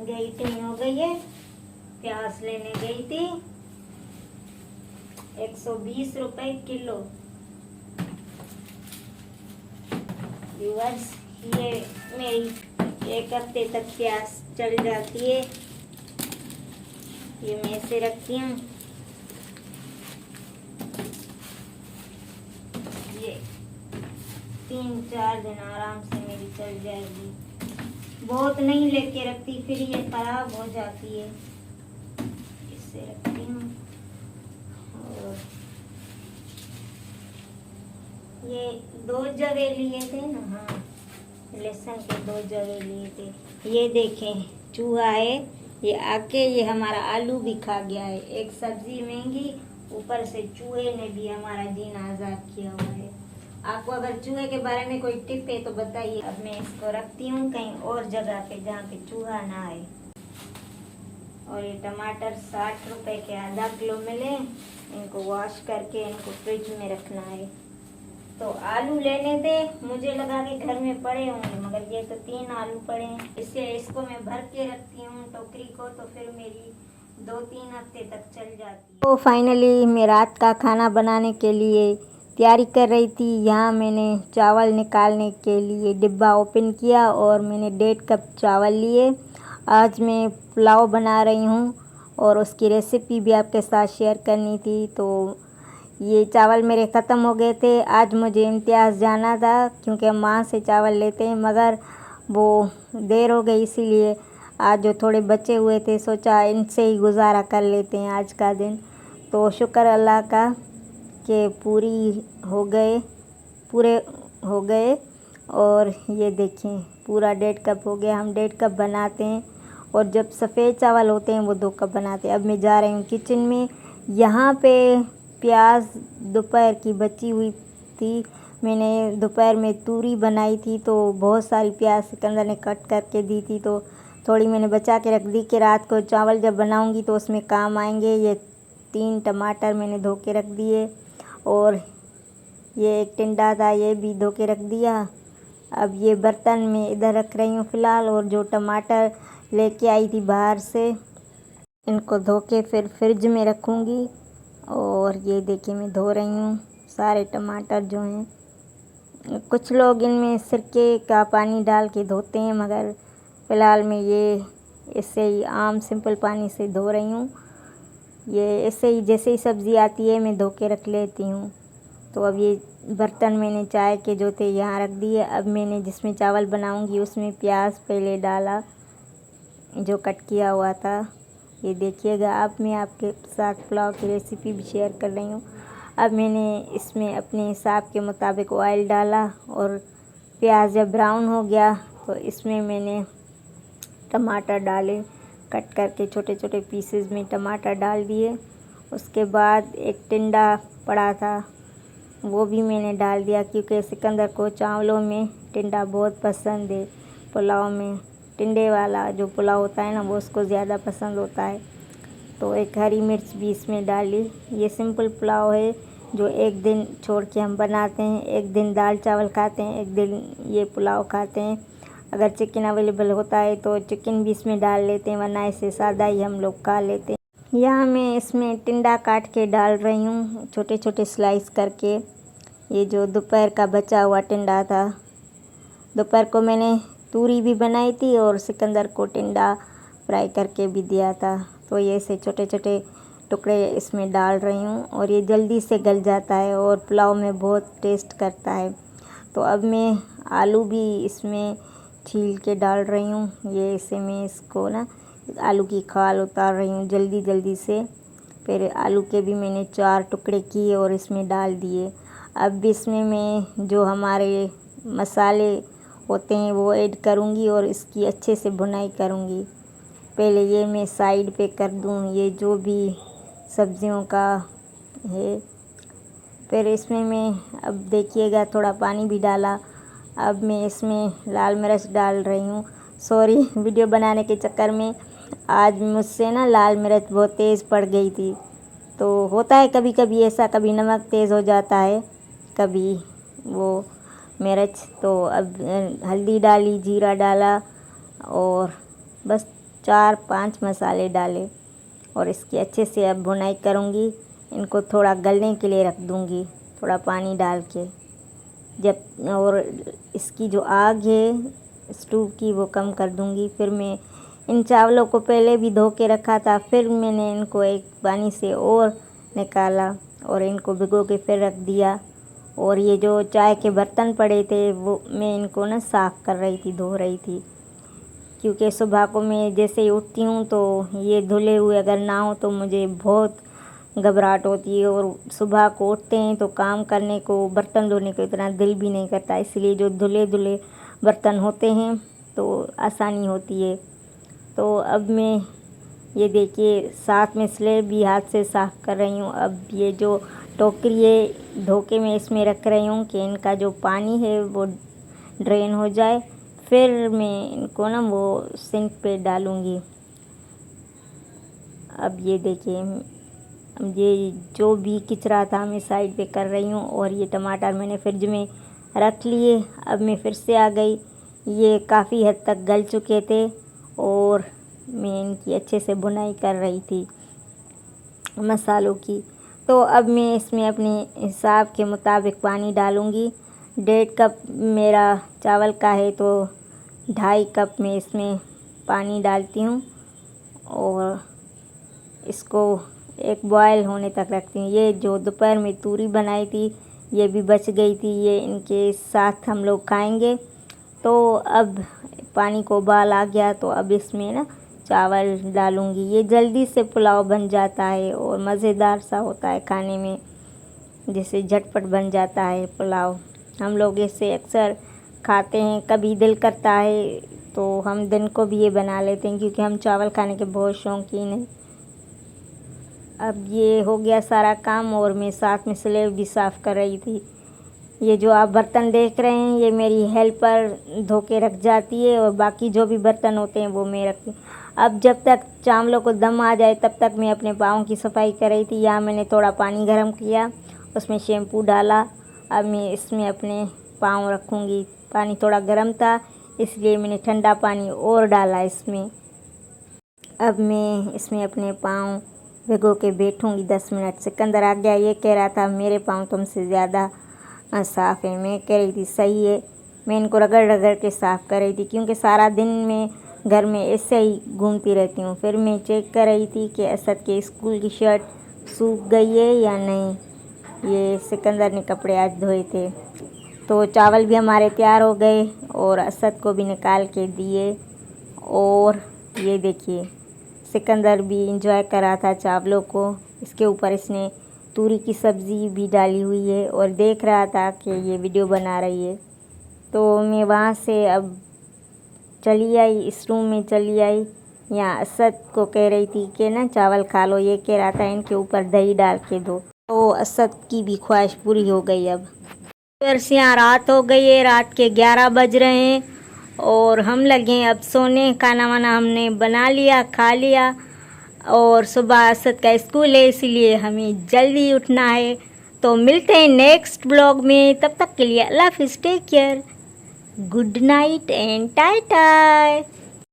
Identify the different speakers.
Speaker 1: महंगाई इतनी हो गई है। प्याज लेने गई थी 120 रुपए किलो। व्यूअर्स, ये मेरी 1 हफ्ते तक प्याज चल जाती है। ये मैं ऐसे रखती हूँ। ये 3-4 दिन आराम से मेरी चल जाएगी। बहुत नहीं लेके रखती, फिर ये खराब हो जाती है। इससे रखती हूँ। और ये 2 जगह लिए थे ना, हाँ, लहसुन के 2 जगह लिए थे। ये देखें, चूहा है, ये आके ये हमारा आलू भी खा गया है। एक सब्जी महंगी, ऊपर से चूहे ने भी हमारा जीना आजाद किया हुआ है। आपको अगर चूहे के बारे में कोई टिप है तो बताइए। अब मैं इसको रखती हूँ कहीं और जगह पे जहाँ पे चूहा ना आए। और ये टमाटर 60 रुपए के आधा किलो मिले। इनको वॉश करके इनको फ्रिज में रखना है। तो आलू लेने थे, मुझे लगा कि घर में पड़े होंगे, मगर ये तो 3 आलू पड़े हैं। इससे इसको मैं भर के रखती हूँ टोकरी को, तो फिर मेरी 2-3 हफ्ते तक चल जाती है। तो फाइनली मैं रात का खाना बनाने के लिए तैयारी कर रही थी। यहाँ मैंने चावल निकालने के लिए डिब्बा ओपन किया और मैंने 1.5 कप चावल लिए। आज मैं पुलाव बना रही हूँ और उसकी रेसिपी भी आपके साथ शेयर करनी थी। तो ये चावल मेरे ख़त्म हो गए थे। आज मुझे इम्तियाज़ जाना था क्योंकि हम वहाँ से चावल लेते हैं, मगर वो देर हो गई, इसीलिए आज जो थोड़े बचे हुए थे सोचा इनसे ही गुजारा कर लेते हैं आज का दिन। तो शुक्र अल्लाह का कि पूरे हो गए। और ये देखें, पूरा 1.5 कप हो गया। हम 1.5 कप बनाते हैं और जब सफ़ेद चावल होते हैं वो 2 कप बनाते हैं। अब मैं जा रही हूँ किचन में। यहाँ पे प्याज दोपहर की बची हुई थी। मैंने दोपहर में तूरी बनाई थी, तो बहुत सारी प्याज सिकंदर ने कट करके दी थी, तो थोड़ी मैंने बचा के रख दी कि रात को चावल जब बनाऊंगी तो उसमें काम आएंगे। ये 3 टमाटर मैंने धो के रख दिए और ये एक टिंडा था, ये भी धो के रख दिया। अब ये बर्तन में इधर रख रही हूँ फ़िलहाल। और जो टमाटर लेके आई थी बाहर से, इनको धो के फिर फ्रिज में रखूँगी। और ये देखिए, मैं धो रही हूँ सारे टमाटर जो हैं। कुछ लोग इनमें सिरके का पानी डाल के धोते हैं, मगर फ़िलहाल मैं ये ऐसे ही आम सिंपल पानी से धो रही हूँ। ये ऐसे ही जैसे ही सब्ज़ी आती है मैं धो के रख लेती हूँ। तो अब ये बर्तन मैंने चाय के जो थे यहाँ रख दिए। अब मैंने जिसमें चावल बनाऊँगी उसमें प्याज पहले डाला जो कट किया हुआ था। ये देखिएगा। अब मैं आपके साथ पुलाव की रेसिपी भी शेयर कर रही हूँ। अब मैंने इसमें अपने हिसाब के मुताबिक ऑयल डाला और प्याज जब ब्राउन हो गया तो इसमें मैंने टमाटर डाले, कट करके छोटे छोटे पीसेस में टमाटर डाल दिए। उसके बाद एक टिंडा पड़ा था, वो भी मैंने डाल दिया क्योंकि सिकंदर को चावलों में टिंडा बहुत पसंद है। पुलाव में टिंडे वाला जो पुलाव होता है ना, वो उसको ज़्यादा पसंद होता है। तो एक हरी मिर्च भी इसमें डाली। ये सिंपल पुलाव है जो एक दिन छोड़ के हम बनाते हैं। एक दिन दाल चावल खाते हैं, एक दिन ये पुलाव खाते हैं। अगर चिकन अवेलेबल होता है तो चिकन भी इसमें डाल लेते हैं, वरना इसे सादा ही हम लोग खा लेते हैं। यहाँ मैं इसमें टिंडा काट के डाल रही हूँ, छोटे छोटे स्लाइस करके। ये जो दोपहर का बचा हुआ टिंडा था, दोपहर को मैंने तूरी भी बनाई थी और सिकंदर को टिंडा फ्राई करके भी दिया था। तो ये ऐसे छोटे छोटे टुकड़े इसमें डाल रही हूँ और ये जल्दी से गल जाता है और पुलाव में बहुत टेस्ट करता है। तो अब मैं आलू भी इसमें छील के डाल रही हूँ। ये इसे मैं इसको ना आलू की खाल उतार रही हूँ जल्दी जल्दी से। फिर आलू के भी मैंने 4 टुकड़े किए और इसमें डाल दिए। अब इसमें मैं जो हमारे मसाले होते हैं वो ऐड करूँगी और इसकी अच्छे से भुनाई करूँगी। पहले ये मैं साइड पे कर दूँ, ये जो भी सब्जियों का है। फिर इसमें मैं अब देखिएगा थोड़ा पानी भी डाला। अब मैं इसमें लाल मिर्च डाल रही हूँ। सॉरी, वीडियो बनाने के चक्कर में आज मुझसे ना लाल मिर्च बहुत तेज़ पड़ गई थी। तो होता है कभी कभी ऐसा, कभी नमक तेज़ हो जाता है, कभी वो मिर्च। तो अब हल्दी डाली, जीरा डाला और बस 4-5 मसाले डाले और इसकी अच्छे से अब भुनाई करूँगी। इनको थोड़ा गलने के लिए रख दूँगी थोड़ा पानी डाल के। जब और इसकी जो आग है स्टोव की वो कम कर दूँगी। फिर मैं इन चावलों को पहले भी धो के रखा था, फिर मैंने इनको एक पानी से और निकाला और इनको भिगो के फिर रख दिया। और ये जो चाय के बर्तन पड़े थे वो मैं इनको ना साफ़ कर रही थी, धो रही थी, क्योंकि सुबह को मैं जैसे ही उठती हूँ तो ये धुले हुए अगर ना हो तो मुझे बहुत घबराहट होती है। और सुबह को उठते हैं तो काम करने को, बर्तन धोने को इतना दिल भी नहीं करता, इसलिए जो धुले धुले बर्तन होते हैं तो आसानी होती है। तो अब मैं ये देखिए साथ में स्लेब भी हाथ से साफ़ कर रही हूँ। अब ये जो टोकरी है धो के मैं इसमें रख रही हूँ कि इनका जो पानी है वो ड्रेन हो जाए। फिर मैं इनको ना वो सिंक पे डालूँगी। अब ये देखिए ये जो भी किचरा था मैं साइड पे कर रही हूँ। और ये टमाटर मैंने फ्रिज में रख लिए। अब मैं फिर से आ गई, ये काफ़ी हद तक गल चुके थे और मैं इनकी अच्छे से भुनाई कर रही थी मसालों की। तो अब मैं इसमें अपने हिसाब के मुताबिक पानी डालूँगी। 1.5 कप मेरा चावल का है तो 2.5 कप मैं इसमें पानी डालती हूँ और इसको एक बॉयल होने तक रखती हूँ। ये जो दोपहर में तूरी बनाई थी ये भी बच गई थी, ये इनके साथ हम लोग खाएंगे। तो अब पानी को उबाल आ गया तो अब इसमें ना चावल डालूँगी। ये जल्दी से पुलाव बन जाता है और मज़ेदार सा होता है खाने में, जैसे झटपट बन जाता है पुलाव। हम लोग इससे अक्सर खाते हैं, कभी दिल करता है तो हम दिन को भी ये बना लेते हैं, क्योंकि हम चावल खाने के बहुत शौकीन हैं। अब ये हो गया सारा काम और मैं साथ में स्लेव भी साफ़ कर रही थी। ये जो आप बर्तन देख रहे हैं ये मेरी हेल्पर धो के रख जाती है और बाकी जो भी बर्तन होते हैं वो मैं रखती हूँ। अब जब तक चावलों को दम आ जाए तब तक मैं अपने पाँव की सफाई कर रही थी। यहाँ मैंने थोड़ा पानी गर्म किया, उसमें शैम्पू डाला। अब मैं इसमें अपने पाँव रखूँगी। पानी थोड़ा गर्म था इसलिए मैंने ठंडा पानी और डाला इसमें। अब मैं इसमें अपने पाँव भिगो के बैठूँगी 10 मिनट। सिकंदर आ गया, ये कह रहा था मेरे पाँव तुमसे ज़्यादा साफ़ है। मैं कह रही थी सही है। मैं इनको रगड़ रगड़ के साफ़ कर रही थी, क्योंकि सारा दिन मैं घर में ऐसे ही घूमती रहती हूँ। फिर मैं चेक कर रही थी कि असद के स्कूल की शर्ट सूख गई है या नहीं। ये सिकंदर ने कपड़े आज धोए थे। तो चावल भी हमारे तैयार हो गए और असद को भी निकाल के दिए। और ये देखिए सिकंदर भी इंजॉय कर रहा था चावलों को। इसके ऊपर इसने तूरी की सब्ज़ी भी डाली हुई है और देख रहा था कि ये वीडियो बना रही है। तो मैं वहाँ से अब चली आई, इस रूम में चली आई। यहाँ असद को कह रही थी कि ना चावल खा लो, ये कह रहा था इनके ऊपर दही डाल के दो। तो असद की भी ख्वाहिश पूरी हो गई। अब फिर से यहाँ रात हो गई है, रात के 11 बज रहे हैं और हम लगे अब सोने। खाना वाना हमने बना लिया, खा लिया और सुबह असद का स्कूल है इसलिए हमें जल्दी उठना है। तो मिलते हैं नेक्स्ट ब्लॉग में, तब तक के लिए अल्लाह हाफिज़, take care, good night and Tata.